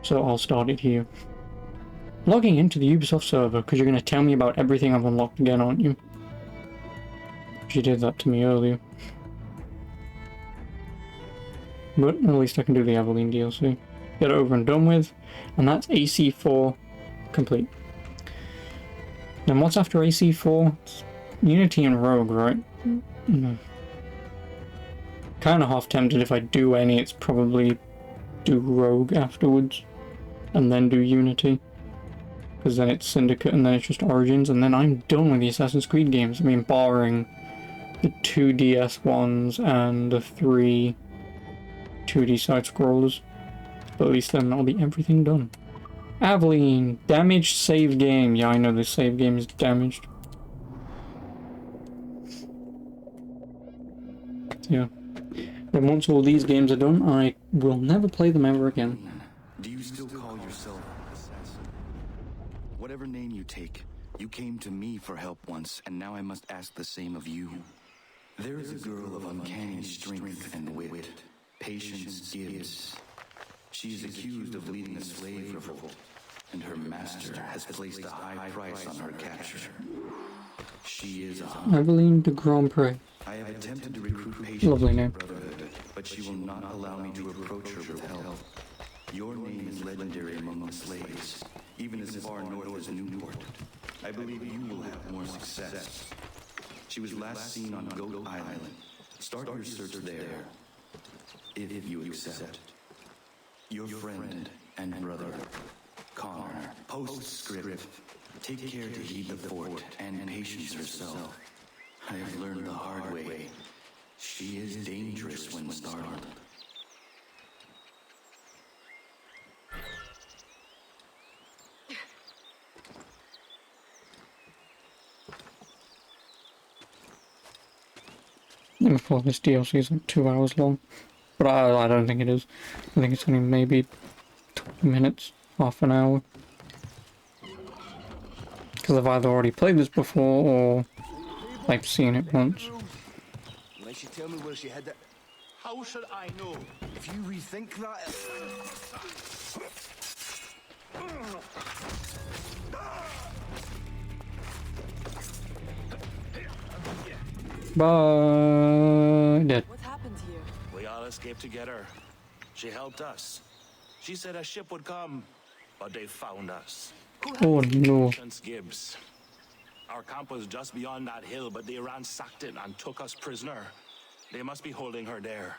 So I'll start it here. Logging into the Ubisoft server, because you're going to tell me about everything I've unlocked again, aren't you? You did that to me earlier. But at least I can do the Aveline DLC. Get it over and done with. And that's AC4 complete. Then what's after AC4? It's Unity and Rogue, right? Kind of half tempted if I do any, it's probably do Rogue afterwards. And then do Unity. Because then it's Syndicate and then it's just Origins. And then I'm done with the Assassin's Creed games. I mean, barring the 2 DS ones and the 3 2D side-scrollers. But at least then that'll be everything done. Aveline, damaged save game. Yeah, I know this save game is damaged. Yeah. Then once all these games are done, I will never play them ever again. Do you still call yourself an assassin? Whatever name you take, you came to me for help once, and now I must ask the same of you. There is a girl of uncanny strength and wit, Patience Gibbs. She is accused of leading a slave revolt, and her master has placed a high price on her capture. She is Aveline de Grand Prix. I have attempted to recruit Patience Lovely to name. the Brotherhood, but she will not allow me to approach her with help. Your name is legendary among the slaves, even as far north as Newport. I believe you will have more success. She was last seen on Goat Island. Start your search there, if you accept. Your friend and brother, Connor. Postscript. Take care to heed the fort and Patience herself. I have learned the hard way. She is dangerous when startled. I thought this DLC is like 2 hours long. But I don't think it is. I think it's only maybe 20 minutes, half an hour. Because I've either already played this before or I've seen it once. Unless you tell me where she had that. How should I know? If you rethink that. Bye. Dead. What happened here? We all escaped together. She helped us. She said a ship would come, but they found us. Oh no. Patience Gibbs. Our camp was just beyond that hill, but they ransacked it and took us prisoner. They must be holding her there.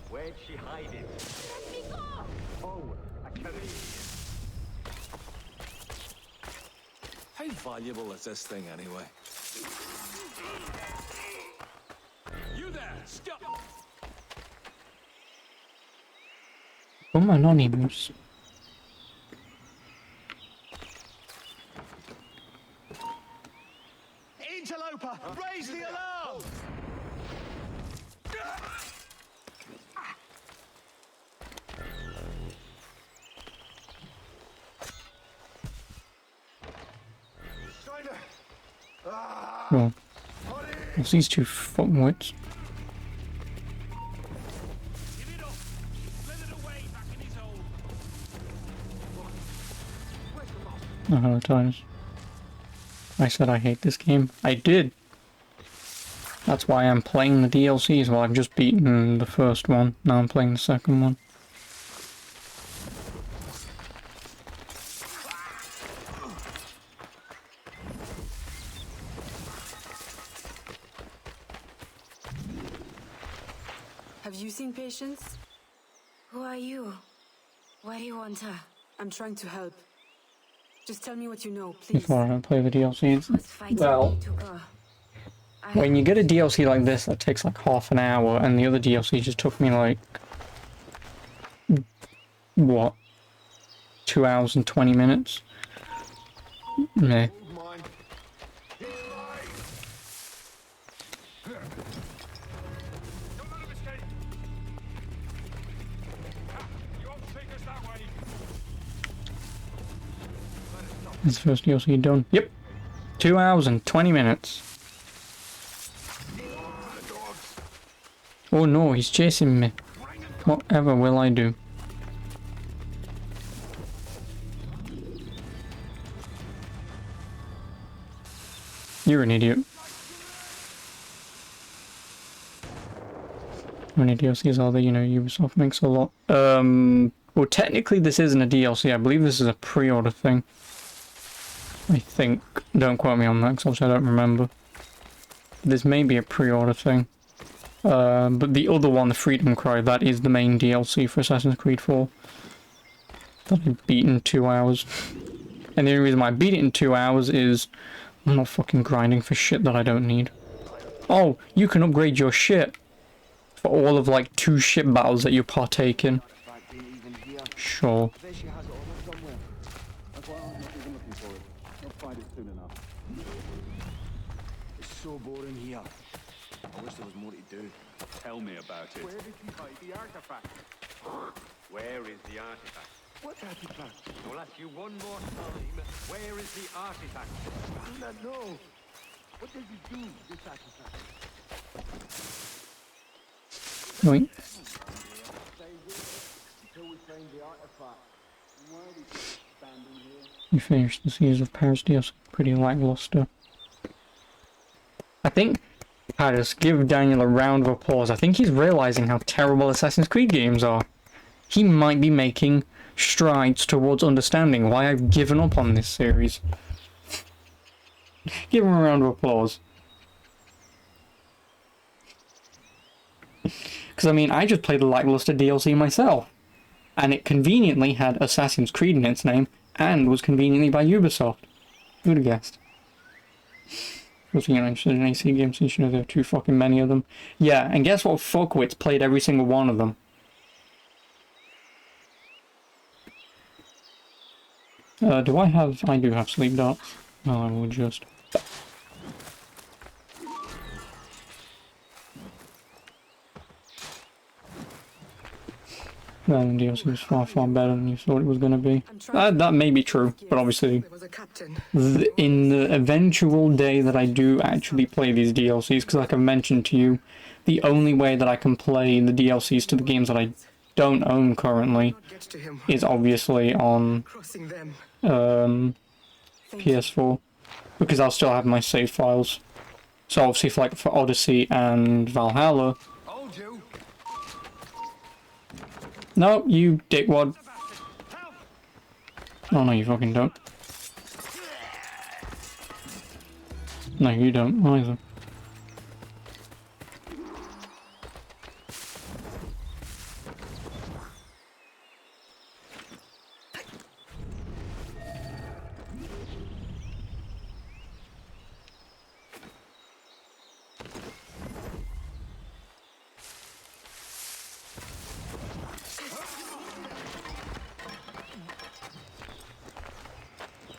Where'd she hide it? Let me go! Oh, I can't. How valuable is this thing anyway? You there! Stop! I'm anonymous. Interloper! Raise the alarm! Well, it's these two fucking wits. Give it up! Let it away back in his hole! Oh, hello, Titus. I said I hate this game. I did. That's why I'm playing the DLCs. Well, I've just beaten the first one. Now I'm playing the second one. Have you seen Patience? Who are you? Why do you want her? I'm trying to help. Just tell me what you know, please. Before I play the DLCs. Who's fighting Well, me to go? when you get a DLC like this that takes like half an hour, and the other DLC just took me like, what, 2 hours and 20 minutes? Meh. Don't let him escape. Ha, you won't take us that way. This first DLC done. Yep. 2 hours and 20 minutes. Oh no, he's chasing me. Whatever will I do? You're an idiot. How many DLCs are there? You know, Ubisoft makes a lot. Well, technically this isn't a DLC. I believe this is a pre-order thing. I think. Don't quote me on that, because obviously I don't remember. This may be a pre-order thing. But the other one, the Freedom Cry, that is the main DLC for Assassin's Creed 4. That I beat in 2 hours. And the only reason why I beat it in 2 hours is I'm not fucking grinding for shit that I don't need. Oh, you can upgrade your shit for all of like 2 ship battles that you partake in. Sure. It's so boring here. I wish there was more to do. Tell me about it. Where did he hide the artifact? Where is the artifact? What artifact? I'll ask you one more time. Where is the artifact? I do not know. What does he do, this artifact? Wait. Stay here until we find the artifact. Why are we just standing here? You finished the Seas of Paris DLC. Pretty lackluster. I think, Paris, give Daniel a round of applause. I think he's realising how terrible Assassin's Creed games are. He might be making strides towards understanding why I've given up on this series. Give him a round of applause. Because, I mean, I just played a lackluster DLC myself. And it conveniently had Assassin's Creed in its name, and was conveniently by Ubisoft. Who would have guessed? Because you're not interested in AC games since you know there are too fucking many of them. Yeah, and guess what fuckwits played every single one of them? Do I have... I do have sleep darts. Well, I will just... That DLC was far, far better than you thought it was going to be. That may be true, but obviously, in the eventual day that I do actually play these DLCs, because like I've mentioned to you, the only way that I can play the DLCs to the games that I don't own currently is obviously on PS4, because I'll still have my save files. So obviously for Odyssey and Valhalla... No, you dickwad. Oh no, you fucking don't. No, you don't either.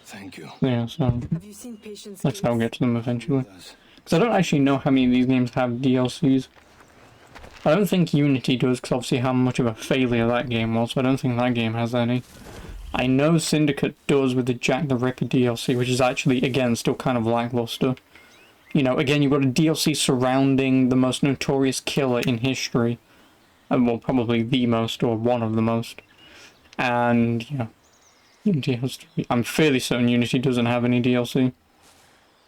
Thank you. Yeah, so Have you seen patients? let's how get to them eventually. Because I don't actually know how many of these games have DLCs. I don't think Unity does, because obviously how much of a failure that game was, so I don't think that game has any. I know Syndicate does with the Jack the Ripper DLC, which is actually, again, still kind of lackluster. You know, again, you've got a DLC surrounding the most notorious killer in history. Well, probably the most, or one of the most. And, you know, Unity has... I'm fairly certain Unity doesn't have any DLC.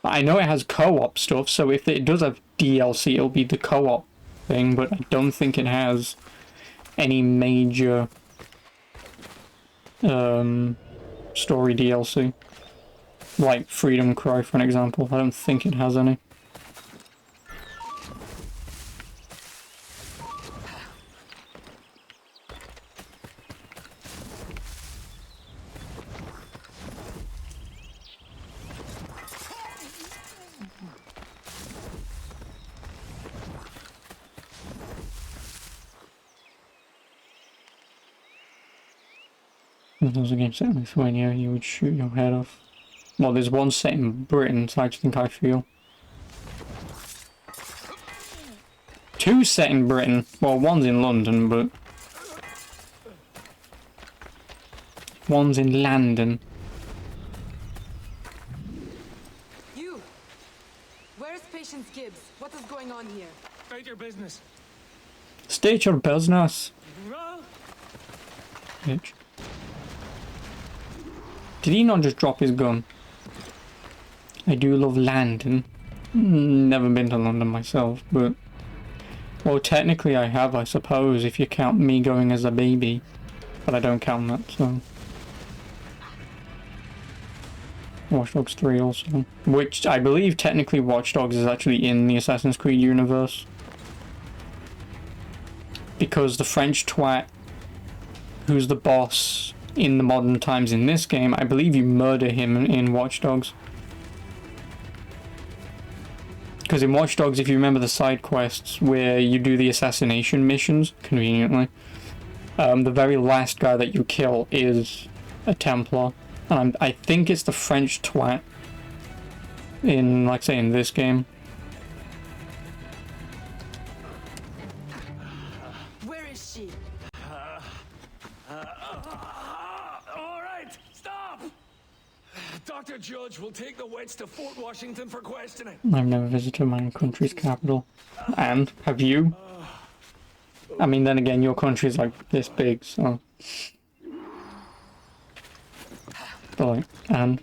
I know it has co-op stuff, so if it does have DLC, it'll be the co-op thing, but I don't think it has any major story DLC. Like Freedom Cry, for an example. I don't think it has any. If there was a game set in Lithuania, you would shoot your head off. Well, there's one set in Britain, so I just think I feel. two set in Britain. Well, one's in London, but one's in London. You! Where's Patience Gibbs? What is going on here? State your business. State your business. Bitch. Did he not just drop his gun? I do love London. Never been to London myself, but... Well, technically I have, I suppose, if you count me going as a baby. But I don't count that, so... Watch Dogs 3 also. Which, I believe, technically Watch Dogs is actually in the Assassin's Creed universe. Because the French twat, who's the boss in the modern times in this game, I believe you murder him in Watch Dogs. Because in Watch Dogs, if you remember the side quests where you do the assassination missions, conveniently, the very last guy that you kill is a Templar. And I think it's the French twat in, like, say, in this game. Where is she? Alright, stop! Dr. Judge will take the wets to Fort Washington for questioning. I've never visited my own country's capital. And, have you? I mean, then again, your country's like this big, so... But like, and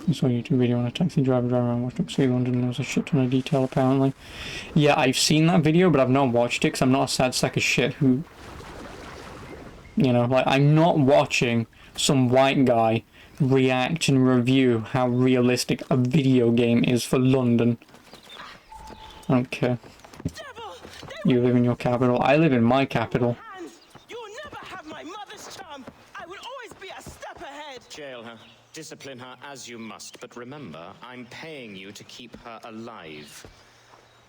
I saw a YouTube video on a taxi driver driving around Watch Dogs 3 London, and there was a shit ton of detail apparently. Yeah, I've seen that video, but I've not watched it because I'm not a sad sack of shit who... You know, like, I'm not watching some white guy react and review how realistic a video game is for London. I don't care. You live in your capital. I live in my capital. You'll never have my mother's charm. I will always be a step ahead. Jail her. Discipline her as you must. But remember, I'm paying you to keep her alive.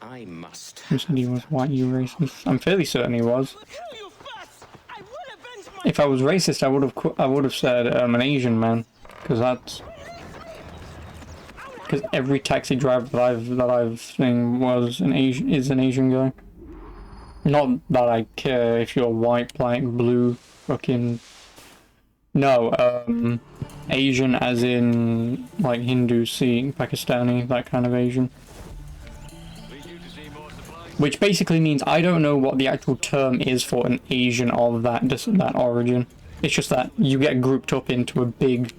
I must. Who said he was white, you racist? I'm fairly certain he was. If I was racist, I would have said an Asian man, because that's because every taxi driver that I've seen is an Asian guy. Not that I care if you're white, black, blue, fucking... No, Asian as in, like, Hindu, Sikh, Pakistani, that kind of Asian. Which basically means I don't know what the actual term is for an Asian of that origin. It's just that you get grouped up into a big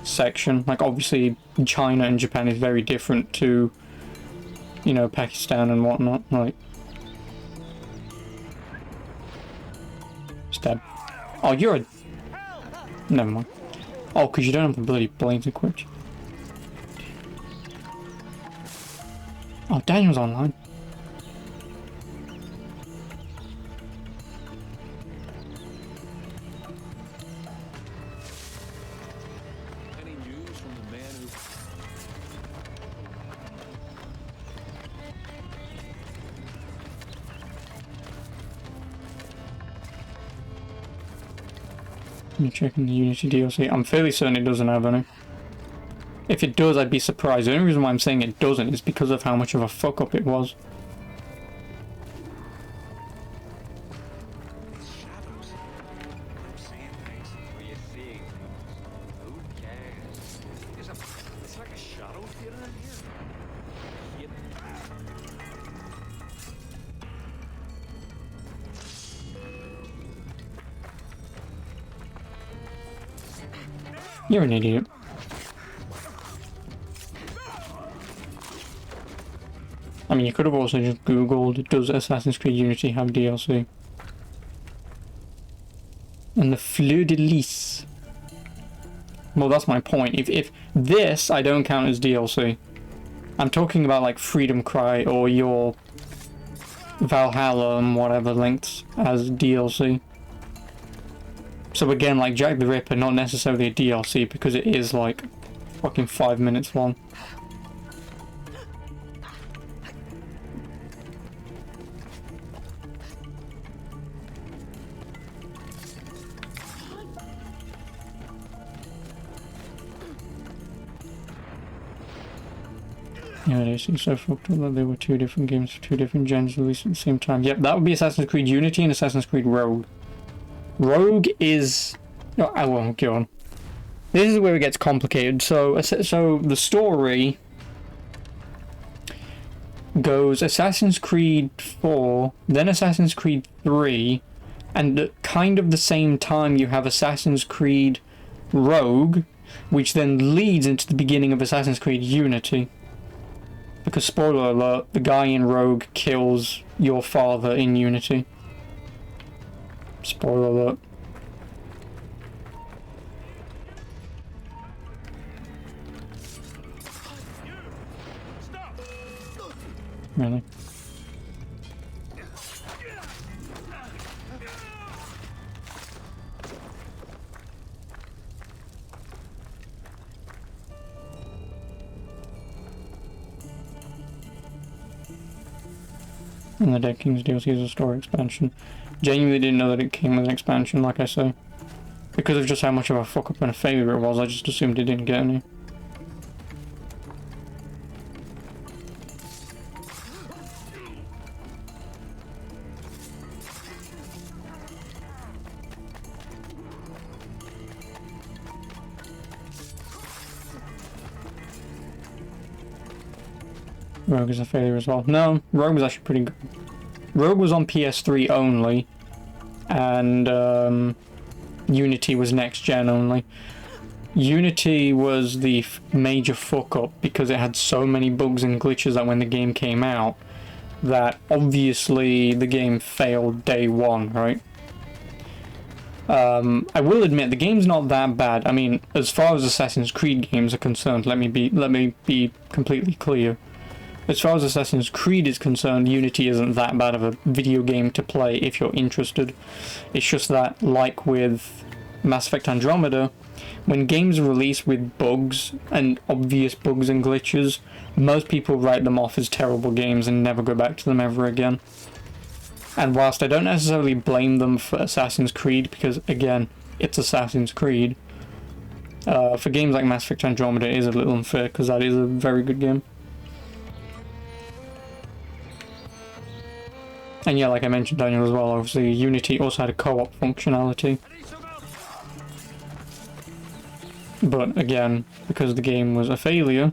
section. Like, obviously, China and Japan is very different to, you know, Pakistan and whatnot. Like... Stab. Oh, you're a... Never mind. Oh, because you don't have the bloody blades equipped. Oh, Daniel's online. Any news from the man who... Let me check in the Unity DLC. I'm fairly certain it doesn't have any. If it does, I'd be surprised. The only reason why I'm saying it doesn't is because of how much of a fuck up it was. It's like a shadow theater in here. You're an idiot. I mean, you could have also just googled, does Assassin's Creed Unity have DLC? And the fleur de lis. Well, that's my point. If this I don't count as DLC. I'm talking about like Freedom Cry or your Valhalla and whatever linked as DLC. So again, like Jack the Ripper, not necessarily a DLC because it is like fucking 5 minutes long. Yeah, they seem so fucked up that they were two different games for two different gens released at the same time. Yep, that would be Assassin's Creed Unity and Assassin's Creed Rogue. Rogue is... Oh, I won't go on. This is where it gets complicated. So the story goes Assassin's Creed 4, then Assassin's Creed 3, and at kind of the same time you have Assassin's Creed Rogue, which then leads into the beginning of Assassin's Creed Unity. Because, spoiler alert, the guy in Rogue kills your father in Unity. Spoiler alert. Really? And the Dead Kings DLC is a story expansion. Genuinely didn't know that it came with an expansion, like I say. Because of just how much of a fuck up and a failure it was, I just assumed it didn't get any. Rogue is a failure as well. No, Rogue was actually pretty good. Rogue was on PS3 only, and Unity was next gen only. Unity was the major fuck up because it had so many bugs and glitches that when the game came out, that obviously the game failed day one, right? I will admit the game's not that bad. I mean, as far as Assassin's Creed games are concerned, let me be completely clear. As far as Assassin's Creed is concerned, Unity isn't that bad of a video game to play if you're interested. It's just that, like with Mass Effect Andromeda, when games are released with bugs, and obvious bugs and glitches, most people write them off as terrible games and never go back to them ever again. And whilst I don't necessarily blame them for Assassin's Creed, because again, it's Assassin's Creed, for games like Mass Effect Andromeda it is a little unfair because that is a very good game. And yeah, like I mentioned, Daniel, as well, obviously Unity also had a co-op functionality. But again, because the game was a failure,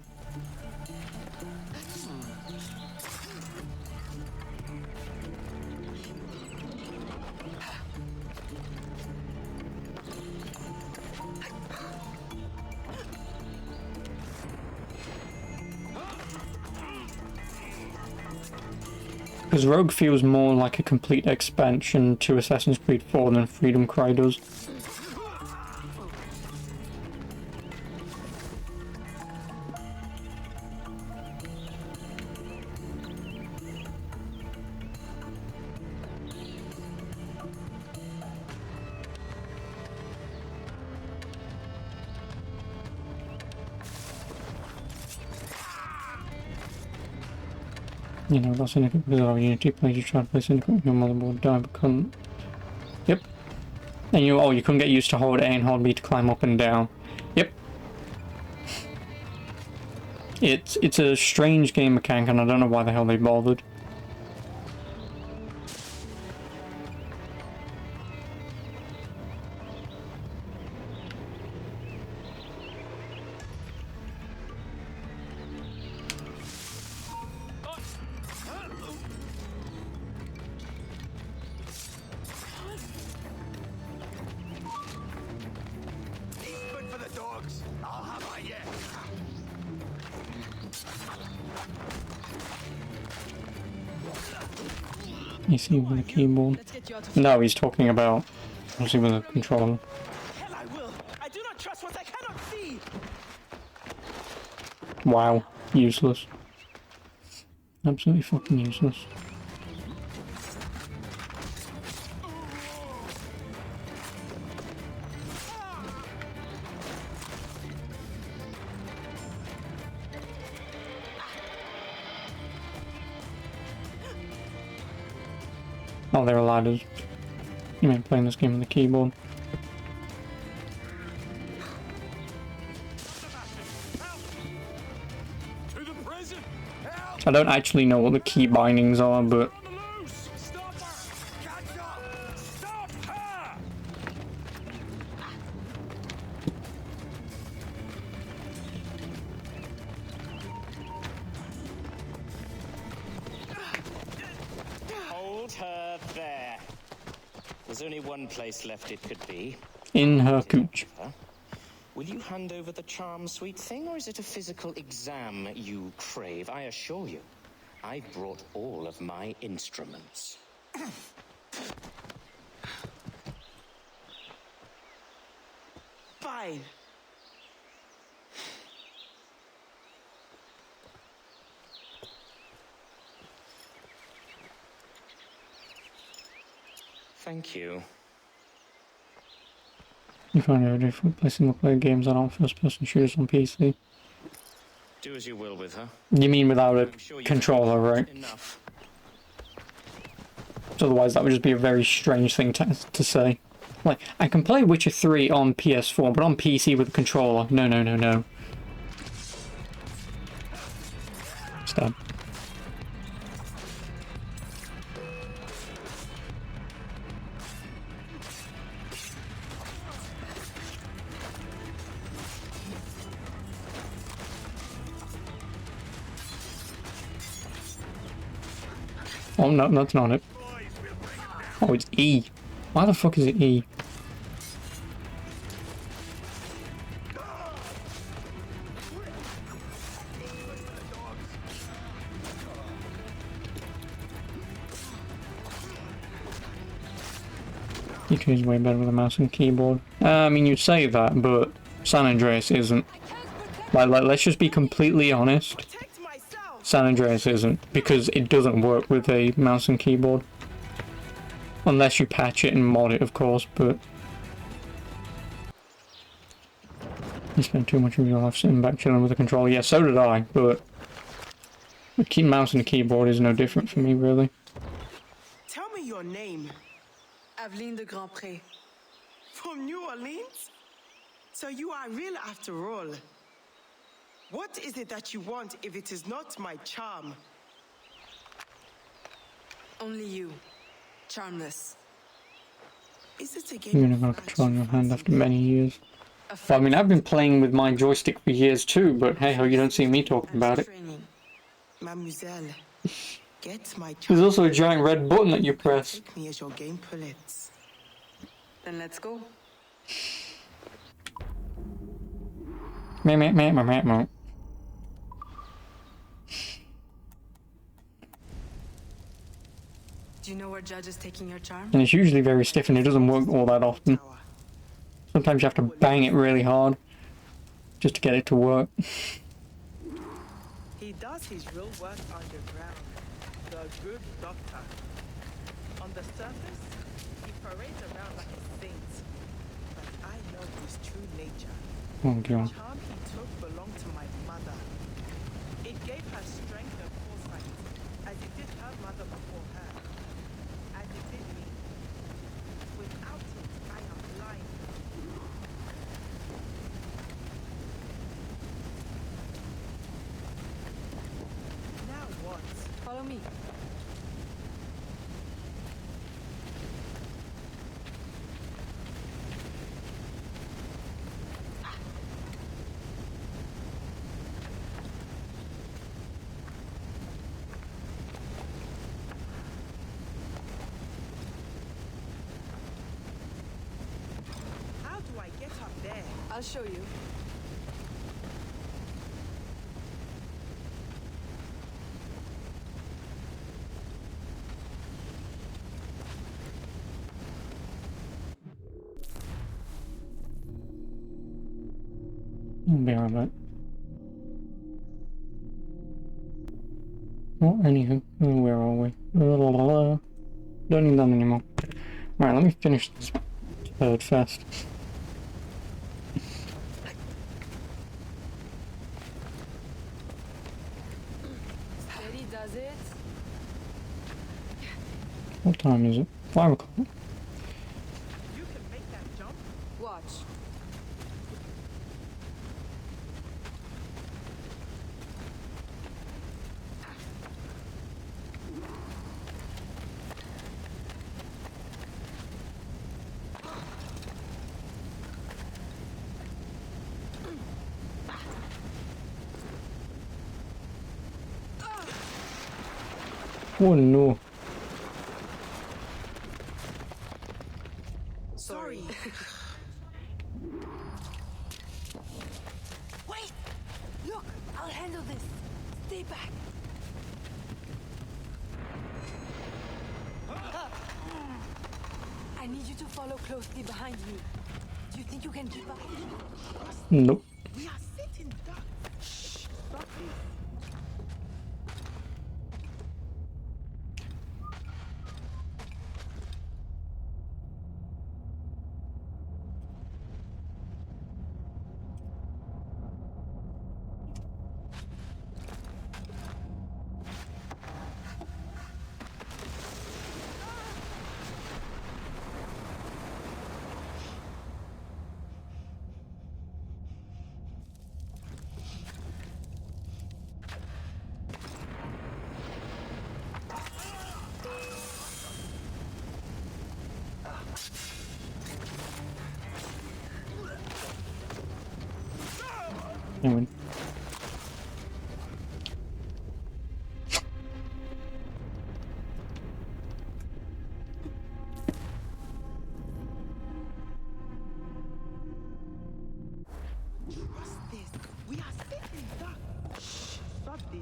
because Rogue feels more like a complete expansion to Assassin's Creed 4 than Freedom Cry does. You know, that's Syndicate because our Unity players, you try to play Syndicate with your motherboard, die but couldn't. Yep. And you couldn't get used to hold A and hold B to climb up and down. Yep. It's a strange game mechanic and I don't know why the hell they bothered. You see with the keyboard? No, he's talking about obviously with the controller. Hell, I will. I do not trust what I cannot see. Wow, useless. Absolutely fucking useless. Oh, there are ladders. You mean playing this game on the keyboard? To the prison! I don't actually know what the key bindings are, but On the loose! Stop her! Catch up! Stop her! Hold her there. There's only one place left it could be. in her cooch. Will you hand over the charm, sweet thing, or is it a physical exam you crave? I assure you, I've brought all of my instruments. Fine. Thank you. You find it different play single player games that aren't first person shooters on PC. Do as you will with her. You mean without a I'm sure you've controller, right? Enough. So otherwise that would just be a very strange thing to say. Like, I can play Witcher 3 on PS4, but on PC with a controller. No, no, no, no. Stab. Oh, no, that's not it. Oh, it's E. Why the fuck is it E? E2 is way better with a mouse and keyboard. I mean, you'd say that, but San Andreas isn't. Like, let's just be completely honest. Protect myself. San Andreas isn't, because it doesn't work with a mouse and keyboard. Unless you patch it and mod it, of course, but... You spend too much of your life sitting back chilling with a controller. Yeah, so did I, but... The mouse and the keyboard is no different for me, really. Tell me your name. Aveline de Grandpré. From New Orleans? So you are real after all. What is it that you want if it is not my charm? Only you. Charmless. Is it a You're game gonna of go rights control you your hand fancy? after many years. A Well, I mean, I've been playing with my joystick for years too, but hey ho, you don't see me talking And about it. training. Mademoiselle, get my There's charm. also a giant red button that you press. Take me as your game pullets. Then let's go. Meh, meh, meh, meh, meh, meh. Do you know where Judge is taking your charm? And it's usually very stiff and it doesn't work all that often. Tower. Sometimes you have to bang it really hard just to get it to work. He does his real work underground. The good doctor. On the surface, he parades around like a saint. But I know his true nature. Oh The god. charm he took belonged to my mother. It gave her strength and foresight, as it did her mother before her. As it did me. Without it, I am blind. Now what? Follow me. How do I get up there? I'll show you. I'll be right back. Well, anywho, where are we? Don't need that anymore. Right, let me finish this third fest. Steady does it. What time is it? 5 o'clock. You can make that jump? Watch. Oh no. Sorry. Wait! Look! I'll handle this. Stay back. I need you to follow closely behind me. Do you think you can keep up? Nope. We are sitting ducks. Shh, stop this. Anyway. Trust this. We are sitting ducks. Shh, stop this.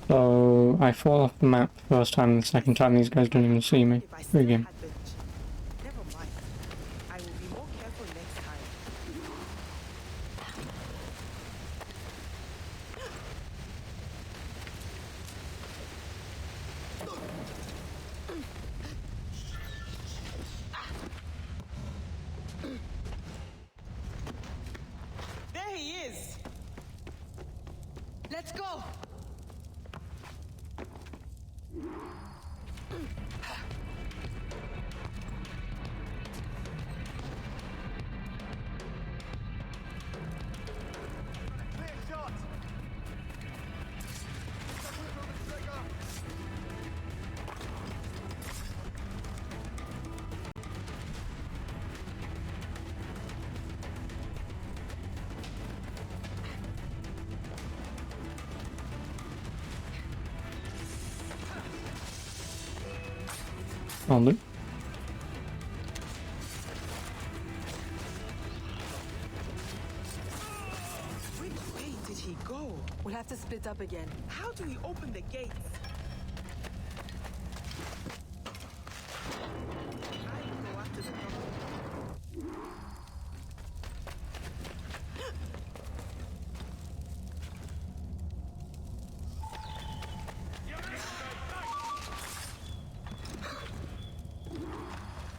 So I fall off the map the first time, the second time these guys don't even see me. If I Good still game. had the... Never mind. I will be more careful next time. There he is! Let's go! I'll do. Which way did he go? We'll have to split up again. How do we open the gates? I will go after the doctor.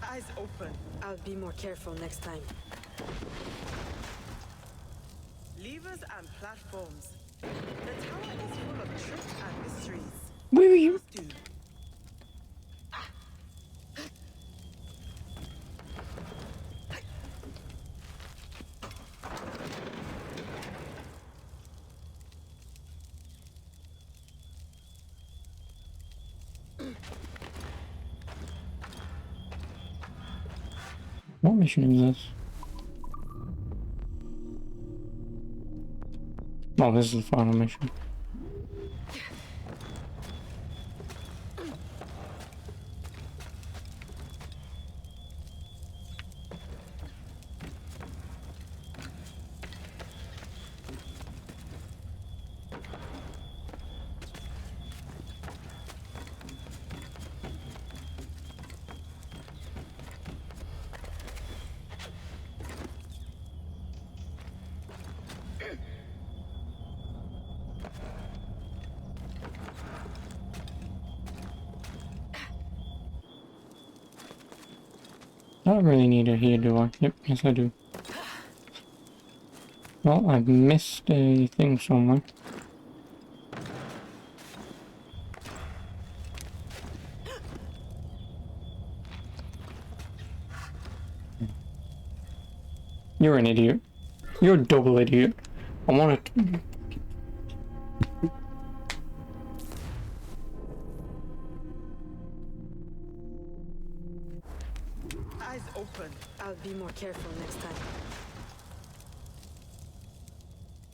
Eyes open. I'll be more careful next time. Levers and platforms. The tower is full of tricks and mysteries. Where are you? Do. What mission is this? Oh, this is the final mission. I don't really need it here, do I? Yep, yes I do. Well, I've missed a thing somewhere. You're an idiot. You're a double idiot. I want to... Eyes open. I'll be more careful next time.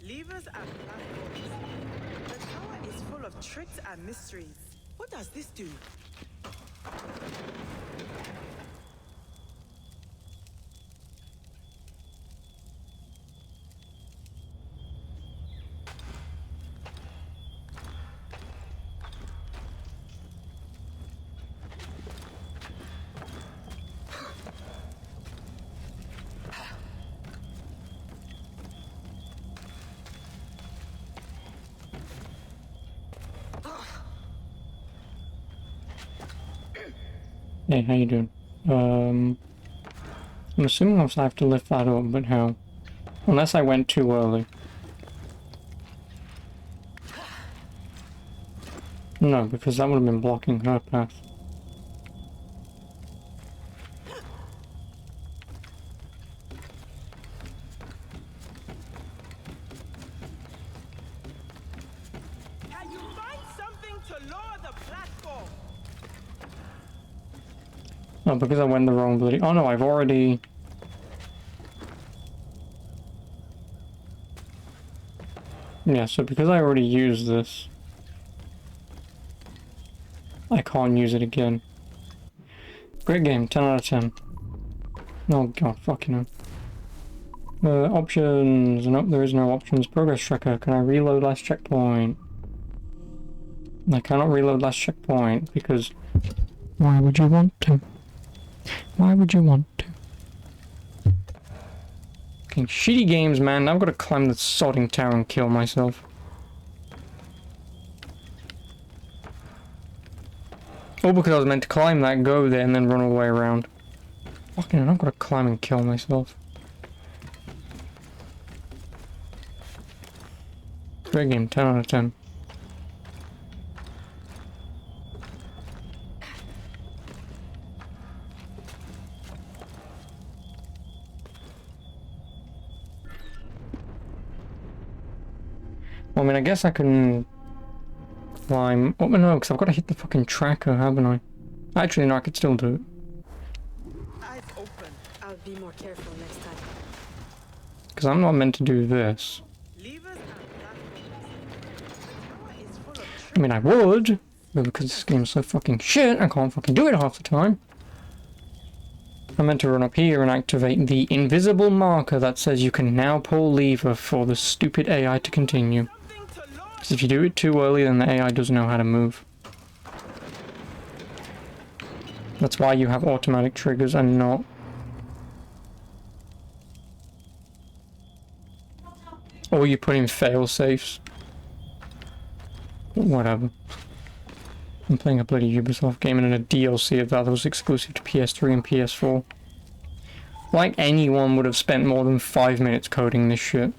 Levers and platforms. The tower is full of tricks and mysteries. What does this do? Hey, how you doing? I'm assuming I have to lift that up, but how? Unless I went too early. No, because that would have been blocking her path. Can you find something to lower the platform? No, because I went the wrong bloody... Oh no, I've already... Yeah, so because I already used this, I can't use it again. Great game, 10 out of 10. Oh god, fucking hell. Options. Nope, there is no options. Progress tracker. Can I reload last checkpoint? I cannot reload last checkpoint because... Why would you want to? Why would you want to? Fucking shitty games, man. I've got to climb the sodding tower and kill myself. Oh, because I was meant to climb that, go there, and then run all the way around. Fucking hell, I've got to climb and kill myself. Great game, 10 out of 10. Well, I mean, I guess I can climb... Oh, no, because I've got to hit the fucking tracker, haven't I? Actually, no, I could still do it. Eyes open. I'll be more careful next time. Because I'm not meant to do this. Levers and platforms. The tower is full of tricks. I mean, I would, but because this game's so fucking shit, I can't fucking do it half the time. I'm meant to run up here and activate the invisible marker that says you can now pull lever for the stupid AI to continue. Something to lower. Because if you do it too early, then the AI doesn't know how to move. That's why you have automatic triggers and not... Or you put in fail safes. Whatever. I'm playing a bloody Ubisoft game and in a DLC of that was exclusive to PS3 and PS4. Like anyone would have spent more than 5 minutes coding this shit.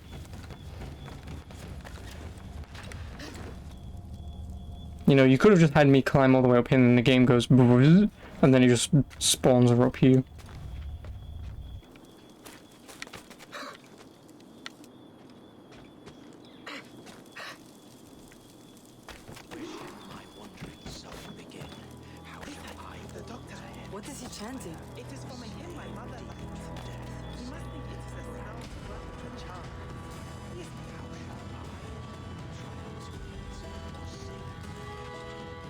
You know, you could have just had me climb all the way up here and then the game goes and then it just spawns her up here. What is he chanting? It is from a hymn my mother liked. You must think it is a sound worth the charm. Yes,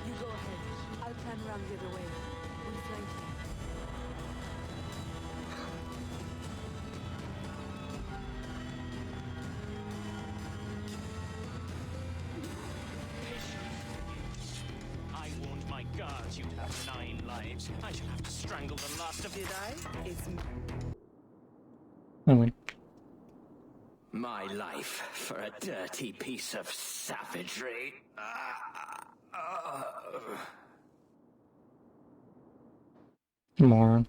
You go ahead. I'll plan around the other way. We'll flank you. I warned my guards you'd have 9 lives. I should have to strangle the last of did I? It's I win. my life for a dirty piece of savagery. Moron.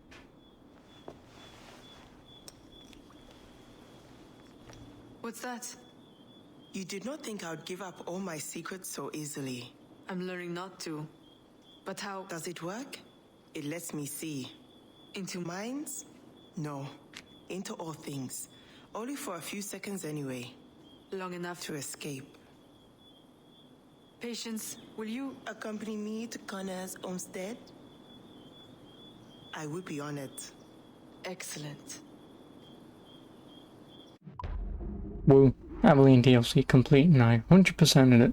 What's that? You did not think I would give up all my secrets so easily. I'm learning not to. But how? Does it work? It lets me see. Into Minds? No. into all things. Only for a few seconds anyway. Long enough To escape. Patience, will you... Accompany me to Connor's homestead? I would be honored. Excellent. Woo. Aveline DLC complete and I 100%ed it.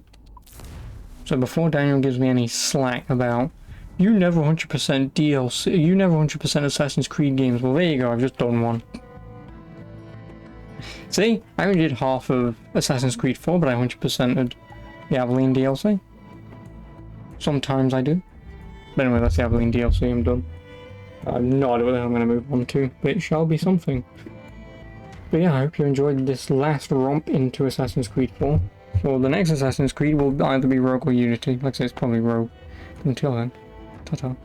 So before Daniel gives me any slack about you never 100% DLC, you never 100% Assassin's Creed games, well there you go, I've just done one. See, I only did half of Assassin's Creed 4, but I 100%ed the Aveline DLC. Sometimes I do. But anyway, that's the Aveline DLC, I'm done. I have no idea what the hell I'm going to move on to, but it shall be something. But yeah, I hope you enjoyed this last romp into Assassin's Creed 4. So the next Assassin's Creed will either be Rogue or Unity. Like I say, it's probably Rogue. Until then, ta-ta.